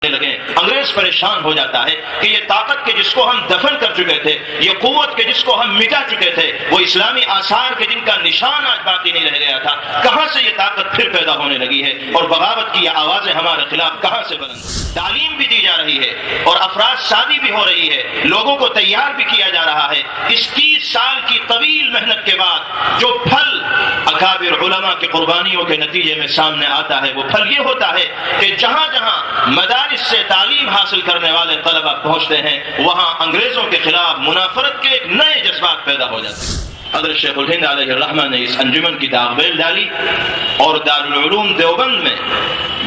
لگے۔ انگریز پریشان ہو جاتا ہے کہ یہ طاقت کے جس کو ہم دفن کر چکے تھے، یہ قوت کے جس کو ہم مٹا چکے تھے، وہ اسلامی آثار کے جن کا نشان آج باقی نہیں رہ گیا تھا، کہاں سے یہ طاقت پھر پیدا ہونے لگی ہے اور بغاوت کی یہ آوازیں ہمارے خلاف کہاں سے بلند؟ تعلیم بھی دی جا رہی ہے اور افراد شادی بھی ہو رہی ہے، لوگوں کو تیار بھی کیا جا رہا ہے۔ اس 30 سال کی طویل محنت کے بعد جو پھل اکابر علماء کی قربانیوں کے نتیجے میں سامنے آتا ہے، وہ پھل یہ ہوتا ہے کہ جہاں جہاں مدارس سے تعلیم حاصل کرنے والے طلبہ پہنچتے ہیں، وہاں انگریزوں کے خلاف منافرت کے ایک نئے جذبات پیدا ہو جاتے ہیں۔ حضرت شیخ الہند علیہ الرحمہ نے اس انجمن کی داغ بیل ڈالی اور دارالعلوم دیوبند میں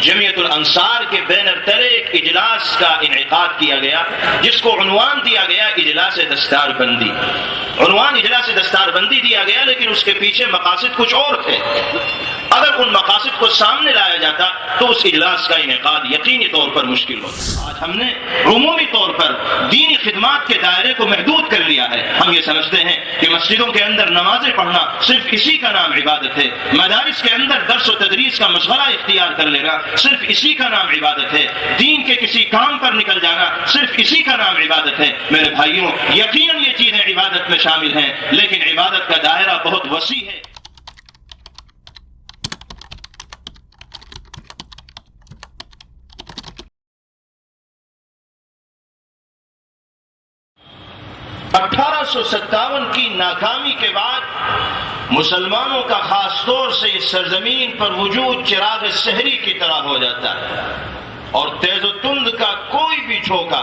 جمعیت الانصار کے بینر تلے ایک اجلاس کا انعقاد کیا گیا، جس کو عنوان دیا گیا اجلاس دستار بندی۔ عنوان اجلاس دستار بندی دیا گیا، لیکن اس کے پیچھے مقاصد کچھ اور تھے۔ اگر ان مقاصد کو سامنے لایا جاتا تو اس اجلاس کا انعقاد یقینی طور پر مشکل ہوتا۔ آج ہم نے عمومی طور پر دینی خدمات کے دائرے کو محدود کر لیا ہے۔ ہم یہ سمجھتے ہیں کہ مسجدوں کے اندر نمازیں پڑھنا صرف اسی کا نام عبادت ہے، مدارس کے اندر درس و تدریس کا مشغلہ اختیار کر لینا صرف اسی کا نام عبادت ہے، دین کے کسی کام پر نکل جانا صرف اسی کا نام عبادت ہے۔ میرے بھائیوں، یقیناً یہ چیزیں عبادت میں شامل ہیں، لیکن عبادت کا دائرہ بہت وسیع ہے۔ 1857 کی ناکامی کے بعد مسلمانوں کا خاص طور سے اس سرزمین پر وجود چراغ سحری کی طرح ہو جاتا ہے، اور تیز و تند کا کوئی بھی جھونکا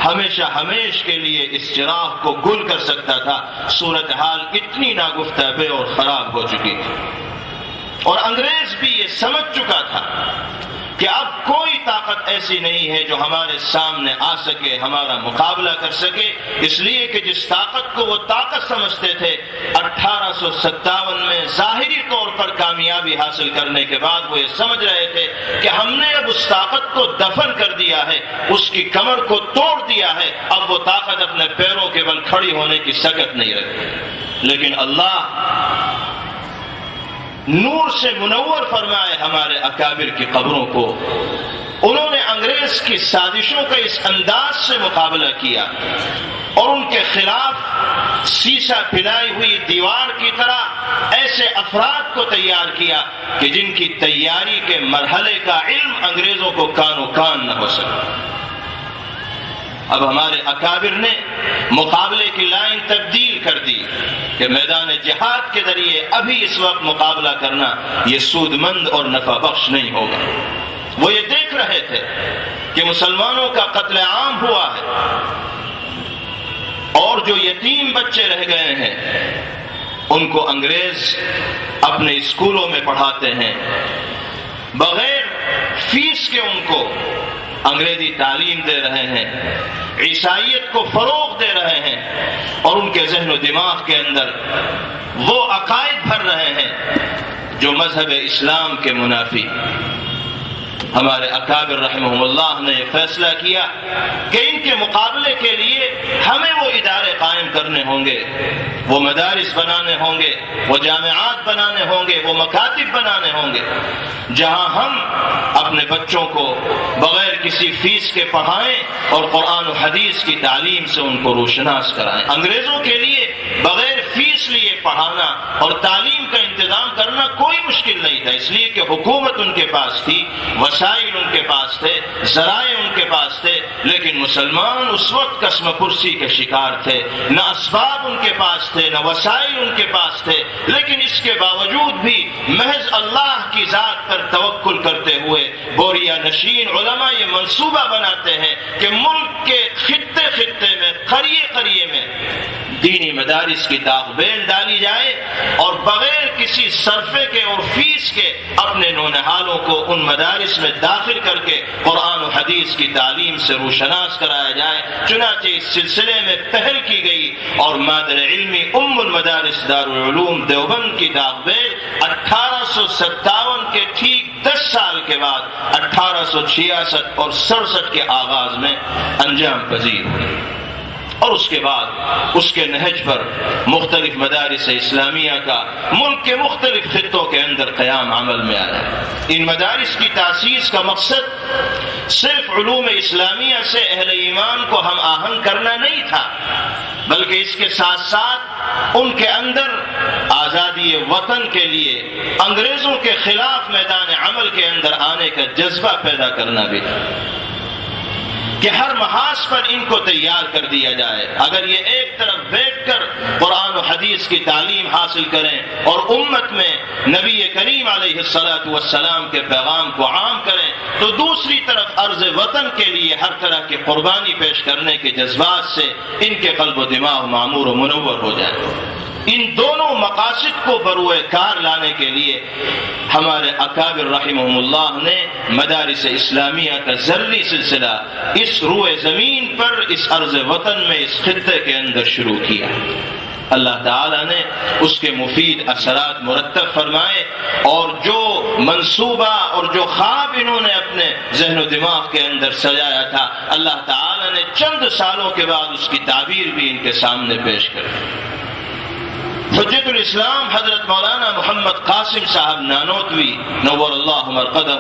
ہمیشہ ہمیش کے لیے اس چراغ کو گل کر سکتا تھا۔ صورتحال اتنی ناگفتہ اور خراب ہو چکی تھی، اور انگریز بھی یہ سمجھ چکا تھا کہ اب کوئی طاقت ایسی نہیں ہے جو ہمارے سامنے آ سکے، ہمارا مقابلہ کر سکے، اس لیے کہ جس طاقت کو وہ طاقت سمجھتے تھے 1857 میں ظاہری طور پر کامیابی حاصل کرنے کے بعد وہ یہ سمجھ رہے تھے کہ ہم نے اب اس طاقت کو دفن کر دیا ہے، اس کی کمر کو توڑ دیا ہے، اب وہ طاقت اپنے پیروں کے بل کھڑی ہونے کی سکت نہیں رکھتی۔ لیکن اللہ نور سے منور فرمائے ہمارے اکابر کی قبروں کو، انہوں نے انگریز کی سازشوں کا اس انداز سے مقابلہ کیا اور ان کے خلاف سیسا پھیلائی ہوئی دیوار کی طرح ایسے افراد کو تیار کیا کہ جن کی تیاری کے مرحلے کا علم انگریزوں کو کان و کان نہ ہو سکا۔ اب ہمارے اکابر نے مقابلے کی لائن تبدیل کر دی کہ میدان جہاد کے ذریعے ابھی اس وقت مقابلہ کرنا یہ سود مند اور نفع بخش نہیں ہوگا۔ وہ یہ دیکھ رہے تھے کہ مسلمانوں کا قتل عام ہوا ہے اور جو یتیم بچے رہ گئے ہیں ان کو انگریز اپنے اسکولوں میں پڑھاتے ہیں، بغیر فیس کے ان کو انگریزی تعلیم دے رہے ہیں، عیسائیت کو فروغ دے رہے ہیں، اور ان کے ذہن و دماغ کے اندر وہ عقائد بھر رہے ہیں جو مذہب اسلام کے منافی۔ ہمارے اکابر رحمہم اللہ نے یہ فیصلہ کیا کہ ان کے مقابلے کے لیے ہمیں وہ ادارے قائم کرنے ہوں گے، وہ مدارس بنانے ہوں گے، وہ جامعات بنانے ہوں گے، وہ مکاتب بنانے ہوں گے، جہاں ہم اپنے بچوں کو بغیر کسی فیس کے پڑھائیں اور قرآن و حدیث کی تعلیم سے ان کو روشناس کرائیں۔ انگریزوں کے لیے بغیر فیس لیے پڑھانا اور تعلیم کا انتظام کرنا کوئی مشکل نہیں تھا، اس لیے کہ حکومت ان کے پاس تھی، وسائل ان کے پاس تھے، ذرائع ان کے پاس تھے، لیکن مسلمان اس وقت قسم پرسی کے شکار تھے، نہ اسباب ان کے پاس تھے، نہ وسائل ان کے پاس تھے، لیکن اس کے باوجود بھی محض اللہ کی ذات پر توکل کرتے ہوئے بوریا نشین علماء یہ منصوبہ بناتے ہیں کہ ملک کے خطے خطے میں، قریے قریے میں دینی مدارس کی داغ بیل ڈالی جائے اور بغیر کسی صرفے کے اور فیس کے اپنے نونہالوں کو ان مدارس میں داخل کر کے قرآن و حدیث کی تعلیم سے روشناس کرایا جائے۔ چنانچہ اس سلسلے میں پہل کی گئی اور مادر علمی ام المدارس دارالعلوم دیوبند کی داغ بیل 1857 کے ٹھیک 10 سال کے بعد 1866 اور 67 کے آغاز میں انجام پذیر ہوئی۔ اور اس کے بعد اس کے نہج پر مختلف مدارس اسلامیہ کا ملک کے مختلف خطوں کے اندر قیام عمل میں آیا۔ ان مدارس کی تاسیس کا مقصد صرف علوم اسلامیہ سے اہل ایمان کو ہم آہنگ کرنا نہیں تھا، بلکہ اس کے ساتھ ساتھ ان کے اندر آزادی وطن کے لیے انگریزوں کے خلاف میدان عمل کے اندر آنے کا جذبہ پیدا کرنا بھی تھا کہ ہر محاذ پر ان کو تیار کر دیا جائے۔ اگر یہ ایک طرف بیٹھ کر قرآن و حدیث کی تعلیم حاصل کریں اور امت میں نبی کریم علیہ الصلاۃ والسلام کے پیغام کو عام کریں، تو دوسری طرف عرض وطن کے لیے ہر طرح کی قربانی پیش کرنے کے جذبات سے ان کے قلب و دماغ معمور و منور ہو جائے۔ ان دونوں مقاصد کو بروئے کار لانے کے لیے ہمارے اکابر رحمہم اللہ نے مدارس اسلامیہ کا ذری سلسلہ اس روئے زمین پر، اس ارض وطن میں، اس خطے کے اندر شروع کیا۔ اللہ تعالیٰ نے اس کے مفید اثرات مرتب فرمائے، اور جو منصوبہ اور جو خواب انہوں نے اپنے ذہن و دماغ کے اندر سجایا تھا، اللہ تعالیٰ نے چند سالوں کے بعد اس کی تعبیر بھی ان کے سامنے پیش کر دی۔ حجت الاسلام حضرت مولانا محمد قاسم صاحب نانوتوی نور اللہ مرقدہ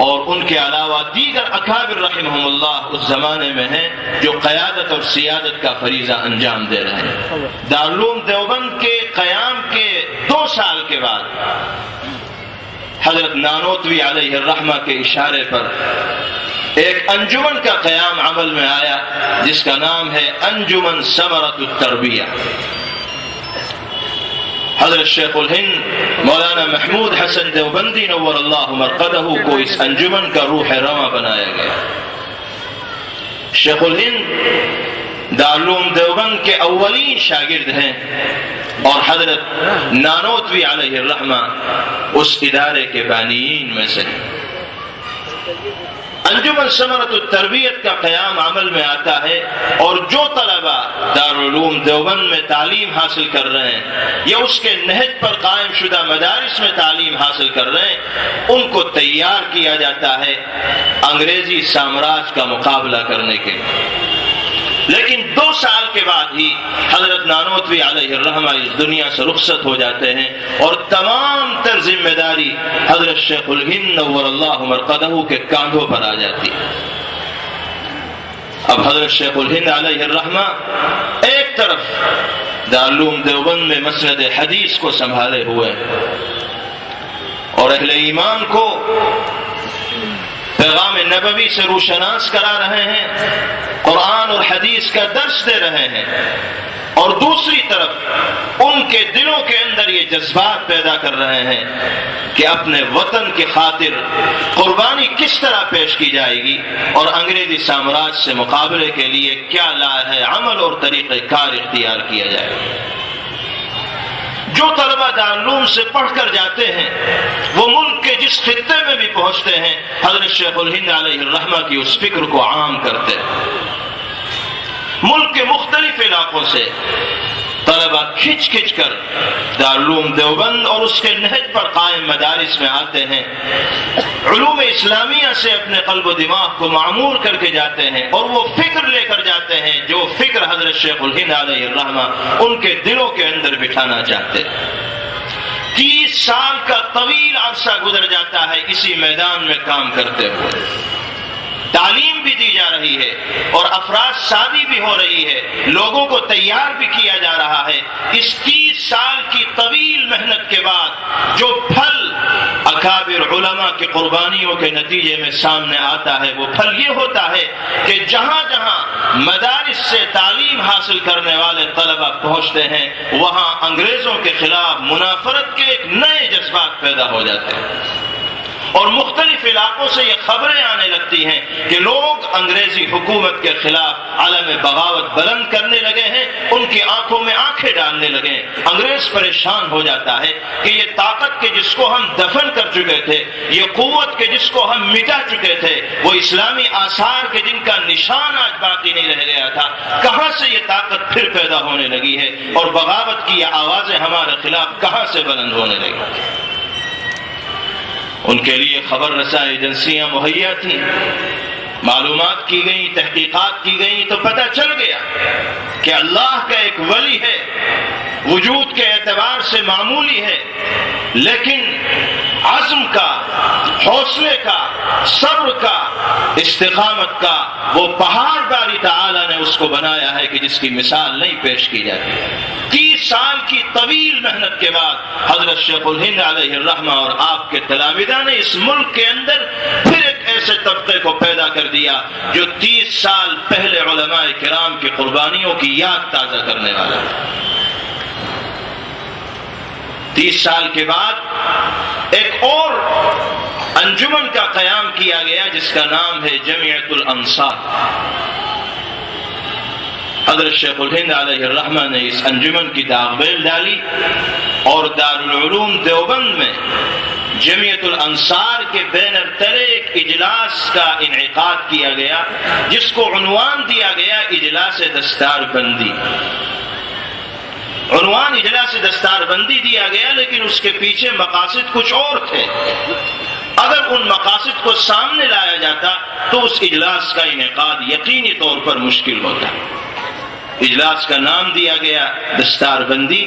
اور ان کے علاوہ دیگر اکابر رحمہم اللہ اس زمانے میں ہیں جو قیادت اور سیادت کا فریضہ انجام دے رہے ہیں۔ دارالعلوم دیوبند کے قیام کے 2 سال کے بعد حضرت نانوتوی علیہ الرحمہ کے اشارے پر ایک انجمن کا قیام عمل میں آیا جس کا نام ہے انجمن ثمرۃ التربیہ۔ حضرت شیخ الہند مولانا محمود حسن دیوبندی نور اللہ مرقدہ کو اس انجمن کا روح رواں بنایا گیا۔ شیخ الہند دارالعلوم دیوبند کے اولین شاگرد ہیں اور حضرت نانوتوی علیہ الرحمہ اس ادارے کے بانیین میں سے۔ انجمن ثمرۃ التربیت کا قیام عمل میں آتا ہے، اور جو طلبہ دارالعلوم دیوبند میں تعلیم حاصل کر رہے ہیں یا اس کے نہج پر قائم شدہ مدارس میں تعلیم حاصل کر رہے ہیں، ان کو تیار کیا جاتا ہے انگریزی سامراج کا مقابلہ کرنے کے لیے۔ لیکن 2 سال کے بعد ہی حضرت نانوتوی علیہ الرحمہ اس دنیا سے رخصت ہو جاتے ہیں، اور تمام تر ذمہ داری حضرت شیخ الہند نور اللہ مرقدہ کے کاندھوں پر آ جاتی ہے۔ اب حضرت شیخ الہند علیہ الرحمہ ایک طرف دارالعلوم دیوبند میں مسند حدیث کو سنبھالے ہوئے اور اہل ایمان کو پیغام نبوی سے روشناس کرا رہے ہیں، قرآن اور حدیث کا درس دے رہے ہیں، اور دوسری طرف ان کے دلوں کے اندر یہ جذبات پیدا کر رہے ہیں کہ اپنے وطن کی خاطر قربانی کس طرح پیش کی جائے گی اور انگریزی سامراج سے مقابلے کے لیے کیا لاہ عمل اور طریقہ کار اختیار کیا جائے گا۔ جو طلبہ دارالعلوم سے پڑھ کر جاتے ہیں وہ ملک کے جس خطے میں بھی پہنچتے ہیں حضرت شیخ الہند علیہ الرحمہ کی اس فکر کو عام کرتے ہیں۔ ملک کے مختلف علاقوں سے طلبہ کھچ کھچ کر دارالعلوم دیوبند اور اس کے نہج پر قائم مدارس میں آتے ہیں، علوم اسلامیہ سے اپنے قلب و دماغ کو معمور کر کے جاتے ہیں، اور وہ فکر لے کر جاتے ہیں جو فکر حضرت شیخ الہند علیہ الرحمہ ان کے دلوں کے اندر بٹھانا چاہتے ہیں۔ 30 سال کا طویل عرصہ گزر جاتا ہے اسی میدان میں کام کرتے ہوئے، تعلیم بھی دی جا رہی ہے اور افراد شادی بھی ہو رہی ہے، لوگوں کو تیار بھی کیا جا رہا ہے۔ اس 30 سال کی طویل محنت کے بعد جو پھل اکابر علماء کی قربانیوں کے نتیجے میں سامنے آتا ہے وہ پھل یہ ہوتا ہے کہ جہاں جہاں مدارس سے تعلیم حاصل کرنے والے طلبہ پہنچتے ہیں وہاں انگریزوں کے خلاف منافرت کے ایک نئے جذبات پیدا ہو جاتے ہیں، اور مختلف علاقوں سے یہ خبریں آنے لگتی ہیں کہ لوگ انگریزی حکومت کے خلاف علم بغاوت بلند کرنے لگے ہیں، ان کی آنکھوں میں آنکھیں ڈالنے لگے۔ انگریز پریشان ہو جاتا ہے کہ یہ طاقت کے جس کو ہم دفن کر چکے تھے، یہ قوت کے جس کو ہم مٹا چکے تھے، وہ اسلامی آثار کے جن کا نشان آج باقی نہیں رہ گیا تھا، کہاں سے یہ طاقت پھر پیدا ہونے لگی ہے اور بغاوت کی یہ آوازیں ہمارے خلاف کہاں سے بلند ہونے لگی۔ ان کے لیے خبر رساں ایجنسیاں مہیا تھیں، معلومات کی گئی، تحقیقات کی گئی تو پتہ چل گیا کہ اللہ کا ایک ولی ہے، وجود کے اعتبار سے معمولی ہے، لیکن عزم کا، حوصلے کا، صبر کا، استقامت کا وہ پہاڑ باری تعالیٰ نے اس کو بنایا ہے کہ جس کی مثال نہیں پیش کی جاتی۔ 30 سال کی طویل محنت کے بعد حضرت شیخ الہند علیہ الرحمہ اور آپ کے تلامذہ نے اس ملک کے اندر پھر ایک ایسے طبقے کو پیدا کر دیا جو 30 سال پہلے علماء کرام کی قربانیوں کی یاد تازہ کرنے والا ہے۔ 30 سال کے بعد ایک اور انجمن کا قیام کیا گیا جس کا نام ہے جمعیت الانصار۔ حضرت شیخ الہند علیہ الرحمہ نے اس انجمن کی داغ بیل ڈالی اور دارالعلوم دیوبند میں جمعیت الانصار کے بینر تلے ایک اجلاس کا انعقاد کیا گیا جس کو عنوان دیا گیا اجلاس دستار بندی۔ عنوان اجلاس دستار بندی دیا گیا، لیکن اس کے پیچھے مقاصد کچھ اور تھے۔ اگر ان مقاصد کو سامنے لایا جاتا تو اس اجلاس کا انعقاد یقینی طور پر مشکل ہوتا۔ اجلاس کا نام دیا گیا دستار بندی،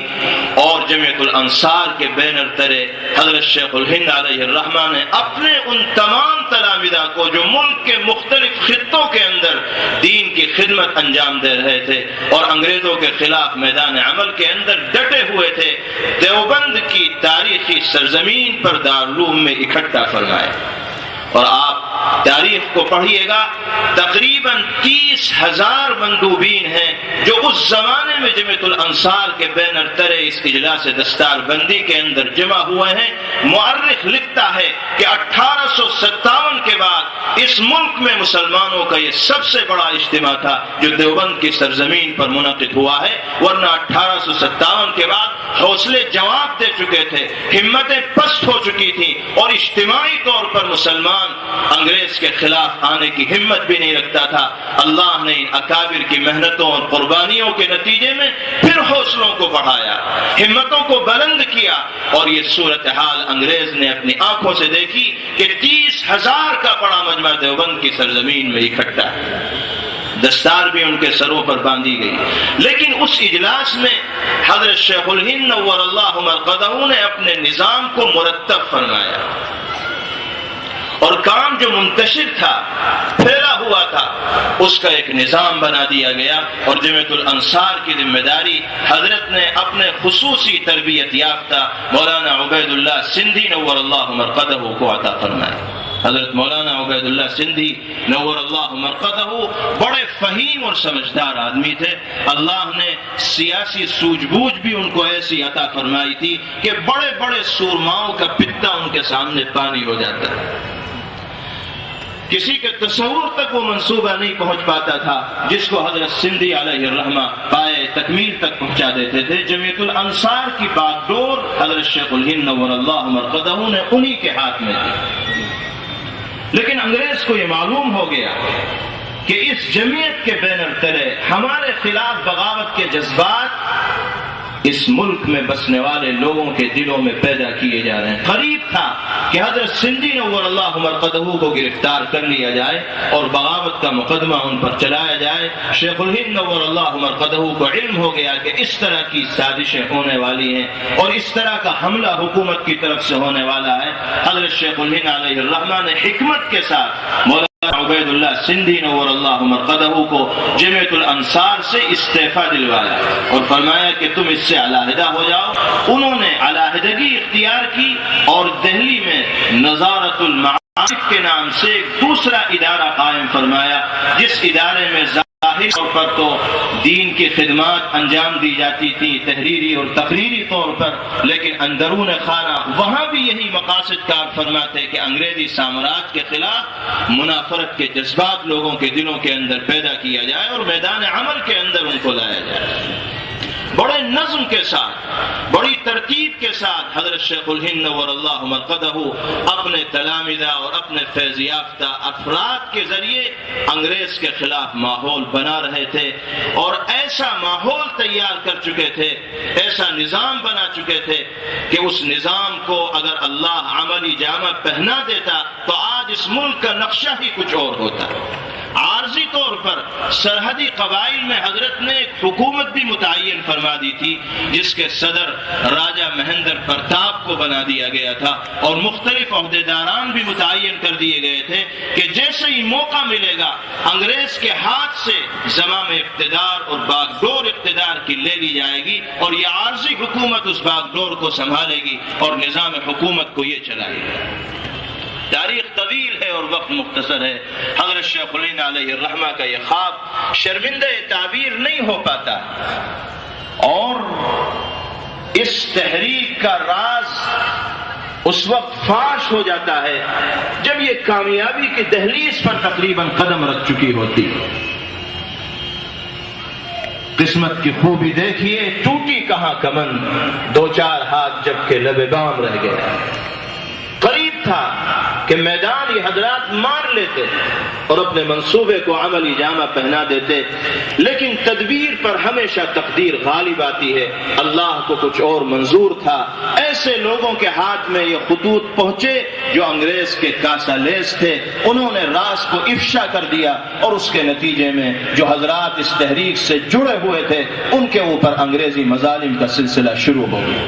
اور جمعیت الانصار کے بینر تلے حضرت شیخ الہند علیہ الرحمہ نے اپنے ان تمام تلامذہ کو جو ملک کے مختلف خطوں کے اندر دین کی خدمت انجام دے رہے تھے اور انگریزوں کے خلاف میدان عمل کے اندر ڈٹے ہوئے تھے، دیوبند کی تاریخی سرزمین پر دارالعلوم میں اکٹھا فرمائے۔ اور آپ تاریخ کو پڑھیے گا، تقریباً 30,000 مندوبین ہیں جو اس زمانے میں جمعیت الانصار کے بینر تلے اس اجلاس دستار بندی کے اندر جمع ہوئے ہیں۔ مؤرخ لکھتا ہے کہ 1857 کے بعد اس ملک میں مسلمانوں کا یہ سب سے بڑا اجتماع تھا جو دیوبند کی سرزمین پر منعقد ہوا ہے، ورنہ 1857 کے بعد حوصلے جواب دے چکے تھے، ہمتیں پست ہو چکی تھیں، اور اجتماعی طور پر مسلمان انگریز کے خلاف آنے کی ہمت بھی نہیں رکھتا تھا۔ اللہ نے ان اکابر کی محنتوں اور قربانیوں کے نتیجے میں پھر حوصلوں کو بڑھایا، ہمتوں کو بلند کیا، اور یہ صورتحال انگریز نے اپنی آنکھوں سے دیکھی کہ 30,000 کا بڑا مجمع دیوبند کی سرزمین میں اکٹھا ہے۔ دستار بھی ان کے سروں پر باندھی گئی، لیکن اس اجلاس میں حضرت شیخ الہند نور اللہ مرقدہ نے اپنے نظام کو مرتب فرمایا، اور کام جو منتشر تھا، پھیلا ہوا تھا، اس کا ایک نظام بنا دیا گیا، اور جمعیت الانصار کی ذمہ داری حضرت نے اپنے خصوصی تربیت یافتہ مولانا عبید اللہ سندھی نور اللہ مرقدہ کو عطا فرمایا۔ حضرت مولانا عبید اللہ سندھی نور اللہ مرقدہ بڑے فہیم اور سمجھدار آدمی تھے۔ اللہ نے سیاسی سوجھ بوجھ بھی ان کو ایسی عطا فرمائی تھی کہ بڑے بڑے سورماؤں کا پتا ان کے سامنے پانی ہو جاتا ہے۔ کسی کے تصور تک وہ منصوبہ نہیں پہنچ پاتا تھا جس کو حضرت سندھی علیہ الرحمہ پائے تکمیل تک پہنچا دیتے تھے۔ جمعیت الانصار کی باغ ڈور حضرت شیخ الہند نور اللہ مرقدہ نے انہی کے ہاتھ میں دی، لیکن انگریز کو یہ معلوم ہو گیا کہ اس جمعیت کے بینر تلے ہمارے خلاف بغاوت کے جذبات اس ملک میں بسنے والے لوگوں کے دلوں میں پیدا کیے جا رہے ہیں۔ قریب تھا کہ حضرت سندھی نور اللہ مرقدہ کو گرفتار کر لیا جائے اور بغاوت کا مقدمہ ان پر چلایا جائے۔ شیخ الہند نور اللہ مرقدہ کو علم ہو گیا کہ اس طرح کی سازشیں ہونے والی ہیں اور اس طرح کا حملہ حکومت کی طرف سے ہونے والا ہے۔ حضرت شیخ الہند علیہ الرحمہ نے حکمت کے ساتھ مولانا عبید اللہ سندھی نور اللہ مرقدہ کو جمعیت الانصار سے استعفیٰ دلوایا اور فرمایا کہ تم اس سے علیحدہ ہو جاؤ۔ انہوں نے علیحدگی اختیار کی اور دہلی میں نظارت المعارف کے نام سے ایک دوسرا ادارہ قائم فرمایا، جس ادارے میں ظاہر طور پر تو دین کی خدمات انجام دی جاتی تھی تحریری اور تقریری طور پر، لیکن اندرون خانہ وہاں بھی یہی مقاصد کار فرماتے کہ انگریزی سامراج کے خلاف منافرت کے جذبات لوگوں کے دلوں کے اندر پیدا کیا جائے اور میدان عمل کے اندر ان کو لایا جائے۔ بڑے نظم کے ساتھ، بڑی ترتیب کے ساتھ حضرت شیخ الہند نور اللہ مرقدہ اپنے تلامذہ اور اپنے فیض یافتہ افراد کے ذریعے انگریز کے خلاف ماحول بنا رہے تھے اور ایسا ماحول تیار کر چکے تھے، ایسا نظام بنا چکے تھے کہ اس نظام کو اگر اللہ عملی جامہ پہنا دیتا تو آج اس ملک کا نقشہ ہی کچھ اور ہوتا۔ عارضی طور پر سرحدی قبائل میں حضرت نے ایک حکومت بھی متعین فرما دی تھی جس کے صدر راجہ مہندر پرتاپ کو بنا دیا گیا تھا، اور مختلف عہدیداران بھی متعین کر دیے گئے تھے کہ جیسے ہی موقع ملے گا انگریز کے ہاتھ سے زمام اقتدار اور باغ ڈور اقتدار کی لے لی جائے گی، اور یہ عارضی حکومت اس باغ ڈور کو سنبھالے گی اور نظام حکومت کو یہ چلائے گی۔ تاریخ طویل ہے اور وقت مختصر ہے۔ حضرت شیخ الہند علیہ الرحمہ کا یہ خواب شرمندہ تعبیر نہیں ہو پاتا، اور اس تحریک کا راز اس وقت فاش ہو جاتا ہے جب یہ کامیابی کی دہلیز پر تقریباً قدم رکھ چکی ہوتی۔ قسمت کی خوبی دیکھیے، ٹوٹی کہاں کمن، دو چار ہاتھ جب کے لب بام رہ گئے۔ قریب تھا کہ میدان یہ حضرات مار لیتے اور اپنے منصوبے کو عملی جامہ پہنا دیتے، لیکن تدبیر پر ہمیشہ تقدیر غالب آتی ہے۔ اللہ کو کچھ اور منظور تھا۔ ایسے لوگوں کے ہاتھ میں یہ خطوط پہنچے جو انگریز کے کاسا لیس تھے، انہوں نے راز کو افشا کر دیا، اور اس کے نتیجے میں جو حضرات اس تحریک سے جڑے ہوئے تھے ان کے اوپر انگریزی مظالم کا سلسلہ شروع ہو گیا۔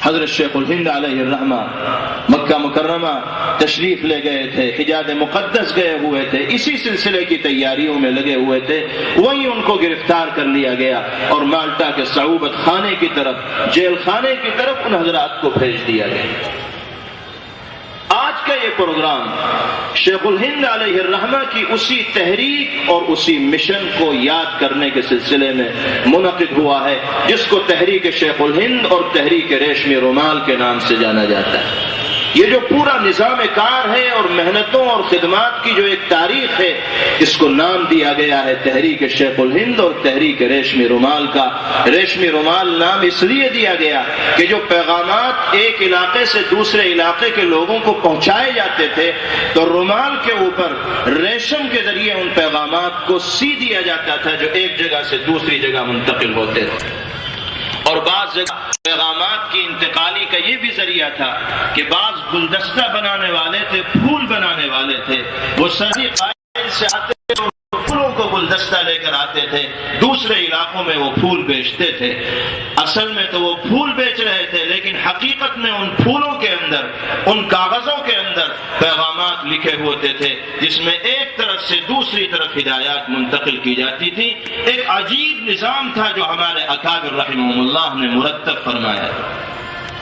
حضرت شیخ الہند علیہ الرحمہ مکہ مکرمہ تشریف لے گئے تھے، حجاز مقدس گئے ہوئے تھے، اسی سلسلے کی تیاریوں میں لگے ہوئے تھے، وہیں ان کو گرفتار کر لیا گیا اور مالٹا کے صعوبت خانے کی طرف، جیل خانے کی طرف ان حضرات کو بھیج دیا گیا۔ آج کا یہ پروگرام شیخ الہند علیہ الرحمہ کی اسی تحریک اور اسی مشن کو یاد کرنے کے سلسلے میں منعقد ہوا ہے، جس کو تحریک شیخ الہند اور تحریک ریشمی رومال کے نام سے جانا جاتا ہے۔ یہ جو پورا نظام کار ہے اور محنتوں اور خدمات کی جو ایک تاریخ ہے، اس کو نام دیا گیا ہے تحریک شیخ الہند اور تحریک ریشمی رومال کا۔ ریشمی رومال نام اس لیے دیا گیا کہ جو پیغامات ایک علاقے سے دوسرے علاقے کے لوگوں کو پہنچائے جاتے تھے تو رومال کے اوپر ریشم کے ذریعے ان پیغامات کو سی دیا جاتا تھا جو ایک جگہ سے دوسری جگہ منتقل ہوتے تھے۔ اور بعض جگہ پیغامات کی انتقالی کا یہ بھی ذریعہ تھا کہ بعض گلدستہ بنانے والے تھے، پھول بنانے والے تھے، وہ سبھی قائد سے آتے تھے، پھولوں کو گلدستہ لے کر آتے تھے، دوسرے علاقوں میں وہ پھول بیچتے تھے۔ اصل میں تو وہ پھول بیچ رہے تھے، لیکن حقیقت میں ان پھولوں کے اندر، ان کاغذوں کے اندر پیغامات لکھے ہوتے تھے جس میں ایک طرف سے دوسری طرف ہدایات منتقل کی جاتی تھی۔ ایک عجیب نظام تھا جو ہمارے اکابر رحمہم اللہ نے مرتب فرمایا۔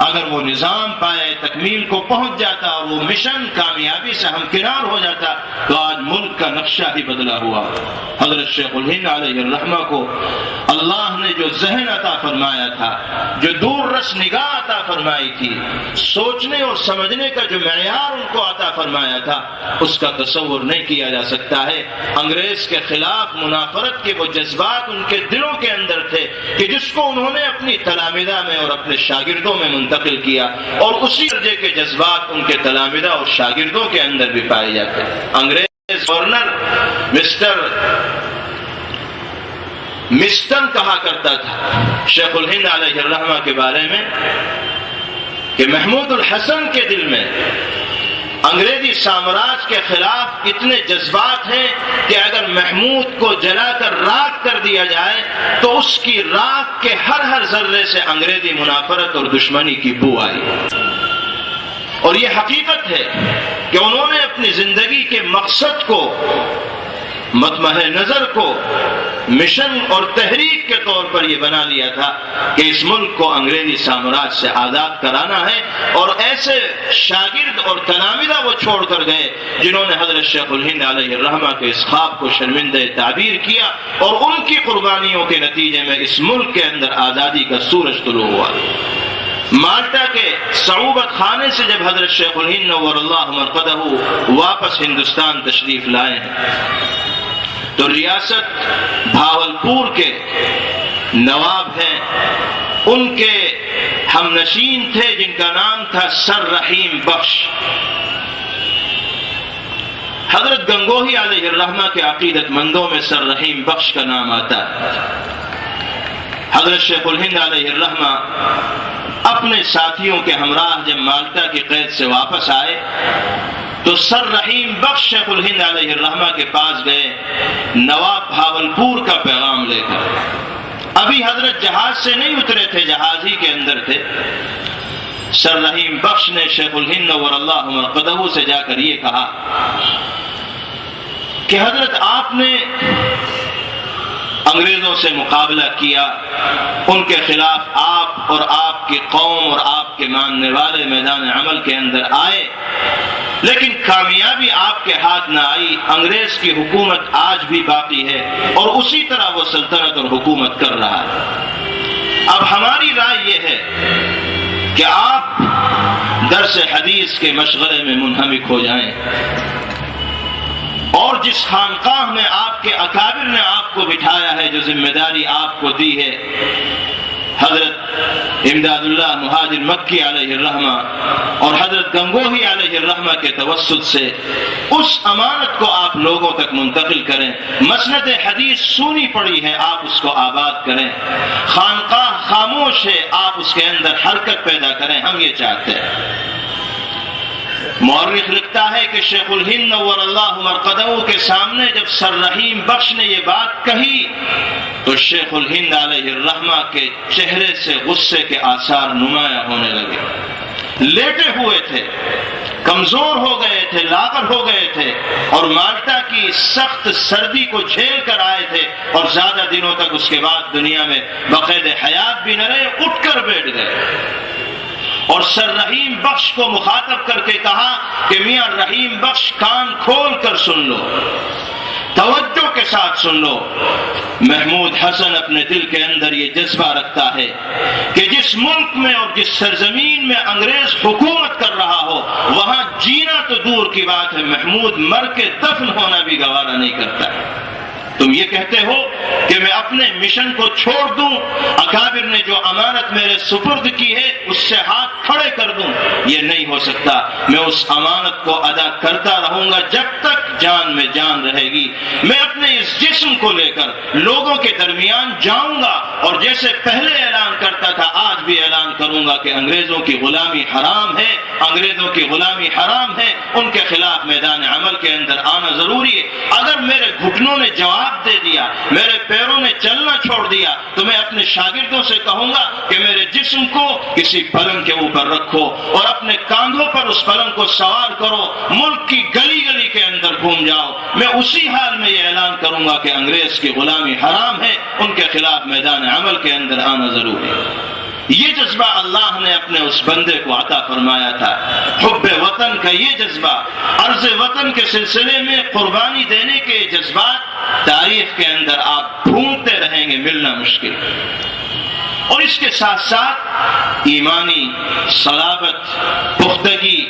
اگر وہ نظام پائے تکمیل کو پہنچ جاتا اور وہ مشن کامیابی سے ہمکنار ہو جاتا تو آج ملک کا نقشہ ہی بدلا ہوا۔ حضرت شیخ الہند علیہ الرحمہ کو اللہ نے جو ذہن عطا فرمایا تھا، جو دور رس نگاہ عطا فرمائی تھی، سوچنے اور سمجھنے کا جو معیار ان کو عطا فرمایا تھا، اس کا تصور نہیں کیا جا سکتا ہے۔ انگریز کے خلاف منافرت کے وہ جذبات ان کے دلوں کے اندر تھے کہ جس کو انہوں نے اپنی تلامذہ میں اور اپنے شاگردوں میں منتقل کیا، اور اسی درجے کے جذبات ان کے تلامذہ اور شاگردوں کے اندر بھی پائے جاتے ہیں۔ انگریز گورنر مسٹن کہا کرتا تھا شیخ الہند علیہ الرحمہ کے بارے میں کہ محمود الحسن کے دل میں انگریزی سامراج کے خلاف اتنے جذبات ہیں کہ اگر محمود کو جلا کر راکھ کر دیا جائے تو اس کی راکھ کے ہر ذرے سے انگریزی منافرت اور دشمنی کی بو آئی۔ اور یہ حقیقت ہے کہ انہوں نے اپنی زندگی کے مقصد کو، مطمح نظر کو مشن اور تحریک کے طور پر یہ بنا لیا تھا کہ اس ملک کو انگریزی سامراج سے آزاد کرانا ہے، اور ایسے شاگرد اور تلامذہ وہ چھوڑ کر گئے جنہوں نے حضرت شیخ الہند علیہ الرحمہ کے اس خواب کو شرمندہ تعبیر کیا، اور ان کی قربانیوں کے نتیجے میں اس ملک کے اندر آزادی کا سورج طلوع ہوا۔ مالٹا کے صعوبت خانے سے جب حضرت شیخ الہند نور اللہ مرقدہ واپس ہندوستان تشریف لائے ہیں تو ریاست بھاولپور کے نواب ہیں، ان کے ہم نشین تھے جن کا نام تھا سر رحیم بخش۔ حضرت گنگوہی علیہ الرحمہ کے عقیدت مندوں میں سر رحیم بخش کا نام آتا ہے۔ حضرت شیخ الہند علیہ الرحمہ اپنے ساتھیوں کے ہمراہ جب مالٹا کی قید سے واپس آئے تو سر رحیم بخش شیخ الہند علیہ الرحمہ کے پاس گئے نواب بھاولپور کا پیغام لے کر۔ ابھی حضرت جہاز سے نہیں اترے تھے، جہاز ہی کے اندر تھے۔ سر رحیم بخش نے شیخ الہند نور اللہ مرقدہ سے جا کر یہ کہا کہ حضرت آپ نے انگریزوں سے مقابلہ کیا، ان کے خلاف آپ اور آپ کی قوم اور آپ کے ماننے والے میدان عمل کے اندر آئے، لیکن کامیابی آپ کے ہاتھ نہ آئی۔ انگریز کی حکومت آج بھی باقی ہے اور اسی طرح وہ سلطنت اور حکومت کر رہا ہے۔ اب ہماری رائے یہ ہے کہ آپ درس حدیث کے مشغلے میں منہمک ہو جائیں، اور جس خانقاہ میں آپ کے اکابر نے آپ کو بٹھایا ہے، جو ذمہ داری آپ کو دی ہے، حضرت امداد اللہ مہاجر مکی علیہ الرحمہ اور حضرت گنگوہی علیہ الرحمہ کے توسط سے اس امانت کو آپ لوگوں تک منتقل کریں۔ مسند حدیث سونی پڑی ہے، آپ اس کو آباد کریں۔ خانقاہ خاموش ہے، آپ اس کے اندر حرکت پیدا کریں، ہم یہ چاہتے ہیں۔ مورخ لکھتا ہے کہ شیخ الہند نور اللہ مرقدہ کے سامنے جب سر رحیم بخش نے یہ بات کہی تو شیخ الہند علیہ الرحمہ کے چہرے سے غصے کے آثار نمایاں ہونے لگے۔ لیٹے ہوئے تھے، کمزور ہو گئے تھے، لاغر ہو گئے تھے، اور مالٹا کی سخت سردی کو جھیل کر آئے تھے، اور زیادہ دنوں تک اس کے بعد دنیا میں بقید حیات بھی نہ رہے، اٹھ کر بیٹھ گئے اور سر رحیم بخش کو مخاطب کر کے کہا کہ میاں رحیم بخش، کان کھول کر سن لو، توجہ کے ساتھ سن لو۔ محمود حسن اپنے دل کے اندر یہ جذبہ رکھتا ہے کہ جس ملک میں اور جس سرزمین میں انگریز حکومت کر رہا ہو، وہاں جینا تو دور کی بات ہے، محمود مر کے دفن ہونا بھی گوارا نہیں کرتا ہے۔ تم یہ کہتے ہو کہ میں اپنے مشن کو چھوڑ دوں، اکابر نے جو امانت میرے سپرد کی ہے اس سے ہاتھ کھڑے کر دوں، یہ نہیں ہو سکتا۔ میں اس امانت کو ادا کرتا رہوں گا جب تک جان میں جان رہے گی۔ میں اپنے اس جسم کو لے کر لوگوں کے درمیان جاؤں گا، اور جیسے پہلے اعلان کرتا تھا آج بھی اعلان کروں گا کہ انگریزوں کی غلامی حرام ہے، انگریزوں کی غلامی حرام ہے، ان کے خلاف میدان عمل کے اندر آنا ضروری ہے۔ اگر میرے گھٹنوں نے جواب دے دیا، میرے پیروں نے چلنا چھوڑ دیا، تو میں اپنے شاگردوں سے کہوں گا کہ میرے جسم کو کسی پلنگ کے اوپر رکھو اور اپنے کاندھوں پر اس پلنگ کو سوار کرو، ملک کی گلی گلی کے اندر گھوم جاؤ۔ میں اسی حال میں یہ اعلان کروں گا کہ انگریز کی غلامی حرام ہے، ان کے خلاف میدان عمل کے اندر آنا ضروری ہے۔ یہ جذبہ اللہ نے اپنے اس بندے کو عطا فرمایا تھا، حب وطن کا یہ جذبہ، عرض وطن کے سلسلے میں قربانی دینے کے جذبات تاریخ کے اندر آپ ڈھونڈتے رہیں گے، ملنا مشکل۔ اور اس کے ساتھ ساتھ ایمانی صلابت، پختگی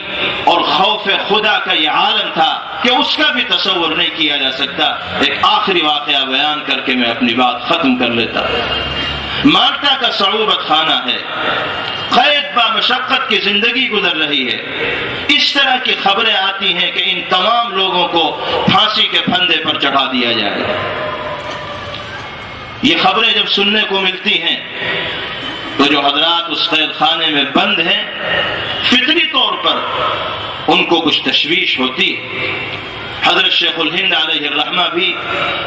اور خوف خدا کا یہ عالم تھا کہ اس کا بھی تصور نہیں کیا جا سکتا۔ ایک آخری واقعہ بیان کر کے میں اپنی بات ختم کر لیتا ہوں۔ مالٹا کا صعوبت خانہ ہے، قید با مشقت کی زندگی گزر رہی ہے۔ اس طرح کی خبریں آتی ہیں کہ ان تمام لوگوں کو پھانسی کے پھندے پر چڑھا دیا جائے۔ یہ خبریں جب سننے کو ملتی ہیں تو جو حضرات اس قید خانے میں بند ہیں، فطری طور پر ان کو کچھ تشویش ہوتی ہے۔ حضرت شیخ الہند علیہ الرحمہ بھی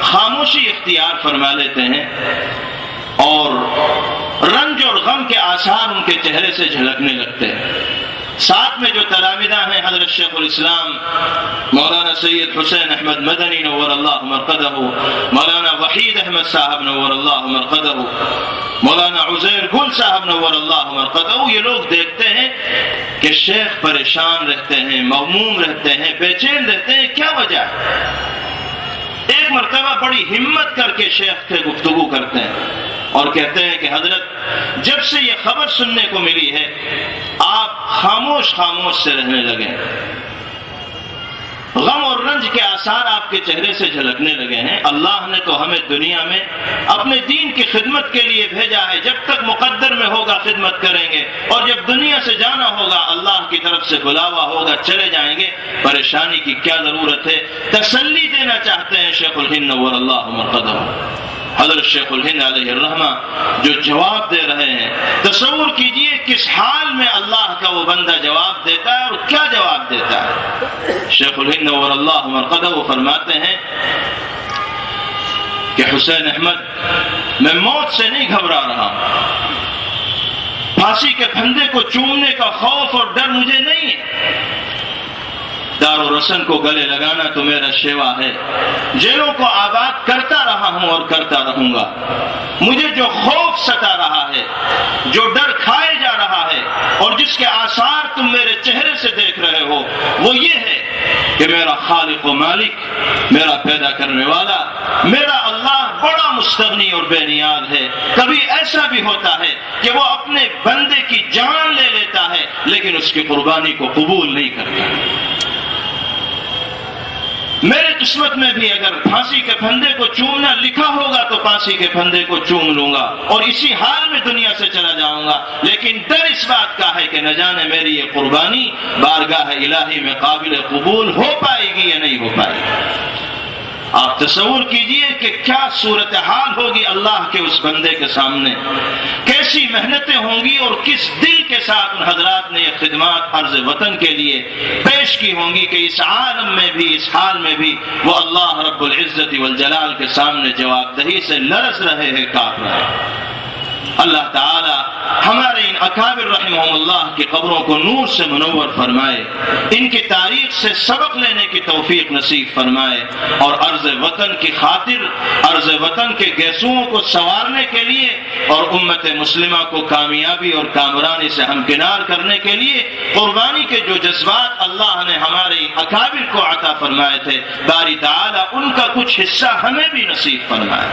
خاموشی اختیار فرما لیتے ہیں، اور رنج اور غم کے آثار ان کے چہرے سے جھلکنے لگتے ہیں۔ ساتھ میں جو تلامذہ ہیں، حضرت شیخ الاسلام مولانا سید حسین احمد مدنی نور اللہ مرقدہ، مولانا وحید احمد صاحب نور اللہ مرقدہ، مولانا عزیر گل صاحب نور اللہ مرقدہ، یہ لوگ دیکھتے ہیں کہ شیخ پریشان رہتے ہیں، مغموم رہتے ہیں، بے چین رہتے ہیں، کیا وجہ ہے؟ ایک مرتبہ بڑی ہمت کر کے شیخ سے گفتگو کرتے ہیں اور کہتے ہیں کہ حضرت جب سے یہ خبر سننے کو ملی ہے آپ خاموش خاموش سے رہنے لگے، غم اور رنج کے آثار آپ کے چہرے سے جھلکنے لگے ہیں۔ اللہ نے تو ہمیں دنیا میں اپنے دین کی خدمت کے لیے بھیجا ہے، جب تک مقدر میں ہوگا خدمت کریں گے، اور جب دنیا سے جانا ہوگا اللہ کی طرف سے بلاوا ہوگا چلے جائیں گے۔ پریشانی کی کیا ضرورت ہے؟ تسلی دینا چاہتے ہیں شیخ الہند نور اللہ مرقدہ حضرت شیخ الہند علیہ الرحمہ جو جواب دے رہے ہیں۔ تصور کیجئے کس حال میں اللہ کا وہ بندہ جواب دیتا ہے اور کیا جواب دیتا ہے۔ شیخ الہند نور اللہ مرقدہ وہ فرماتے ہیں کہ حسین احمد، میں موت سے نہیں گھبرا رہا ہوں، پھانسی کے پھندے کو چومنے کا خوف اور ڈر مجھے نہیں ہے، دار و رسن کو گلے لگانا تو میرا شیوا ہے، جیلوں کو آباد کرتا رہا ہوں اور کرتا رہوں گا۔ مجھے جو خوف ستا رہا ہے، جو ڈر کھائے جا رہا ہے، اور جس کے آثار تم میرے چہرے سے دیکھ رہے ہو، وہ یہ ہے کہ میرا خالق و مالک، میرا پیدا کرنے والا، میرا اللہ بڑا مستغنی اور بے نیاز ہے۔ کبھی ایسا بھی ہوتا ہے کہ وہ اپنے بندے کی جان لے لیتا ہے لیکن اس کی قربانی کو قبول نہیں کرتا۔ میرے قسمت میں بھی اگر پھانسی کے پھندے کو چومنا لکھا ہوگا تو پھانسی کے پھندے کو چوم لوں گا اور اسی حال میں دنیا سے چلا جاؤں گا، لیکن ڈر اس بات کا ہے کہ نہ جانے میری یہ قربانی بارگاہ الہی میں قابل قبول ہو پائے گی یا نہیں ہو پائے گی۔ آپ تصور کیجئے کہ کیا صورتحال ہوگی اللہ کے اس بندے کے سامنے، کیسی محنتیں ہوں گی اور کس دل کے ساتھ ان حضرات نے یہ خدمات عرض وطن کے لیے پیش کی ہوں گی کہ اس عالم میں بھی، اس حال میں بھی وہ اللہ رب العزت والجلال کے سامنے جواب دہی سے لرز رہے ہیں، کاپ رہے ہیں۔ اللہ تعالی ہمارے ان اکابر رحمہم اللہ کی قبروں کو نور سے منور فرمائے، ان کی تاریخ سے سبق لینے کی توفیق نصیب فرمائے، اور عرض وطن کی خاطر، عرض وطن کے گیسوؤں کو سنوارنے کے لیے اور امت مسلمہ کو کامیابی اور کامرانی سے ہمکنار کرنے کے لیے قربانی کے جو جذبات اللہ نے ہمارے اکابر کو عطا فرمائے تھے، باری تعالی ان کا کچھ حصہ ہمیں بھی نصیب فرمائے۔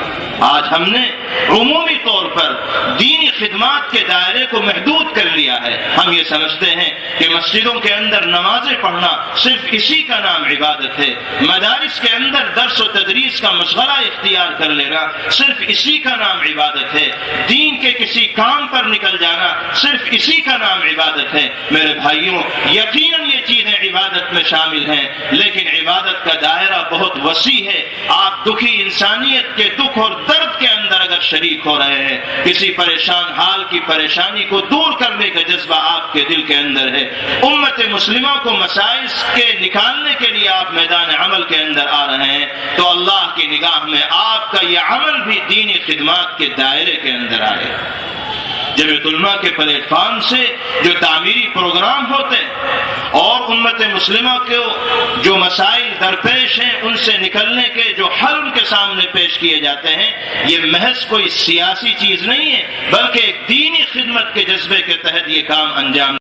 آج ہم نے عمومی طور پر دینی خدمات کے دائرے کو محدود کر لیا ہے۔ ہم یہ سمجھتے ہیں کہ مسجدوں کے اندر نمازیں پڑھنا صرف اسی کا نام عبادت ہے، مدارس کے اندر درس و تدریس کا مشغلہ اختیار کر لینا صرف اسی کا نام عبادت ہے، دین کے کسی کام پر نکل جانا صرف اسی کا نام عبادت ہے۔ میرے بھائیوں، یقیناً یہ چیزیں عبادت میں شامل ہیں، لیکن عبادت کا دائرہ بہت وسیع ہے۔ آپ دکھی انسانیت کے دکھ اور درد کے اندر اگر شریک ہو رہے ہیں، کسی پریشان حال کی پریشانی کو دور کرنے کا جذبہ آپ کے دل کے اندر ہے، امت مسلمہ کو مسائل کے نکالنے کے لیے آپ میدان عمل کے اندر آ رہے ہیں، تو اللہ کی نگاہ میں آپ کا یہ عمل بھی دینی خدمات کے دائرے کے اندر آئے۔ جمعیت علماء کے پلیٹ فارم سے جو تعمیری پروگرام ہوتے ہیں اور امت مسلمہ کے جو مسائل درپیش ہیں ان سے نکلنے کے جو حل ان کے سامنے پیش کیے جاتے ہیں، یہ محض کوئی سیاسی چیز نہیں ہے، بلکہ ایک دینی خدمت کے جذبے کے تحت یہ کام انجام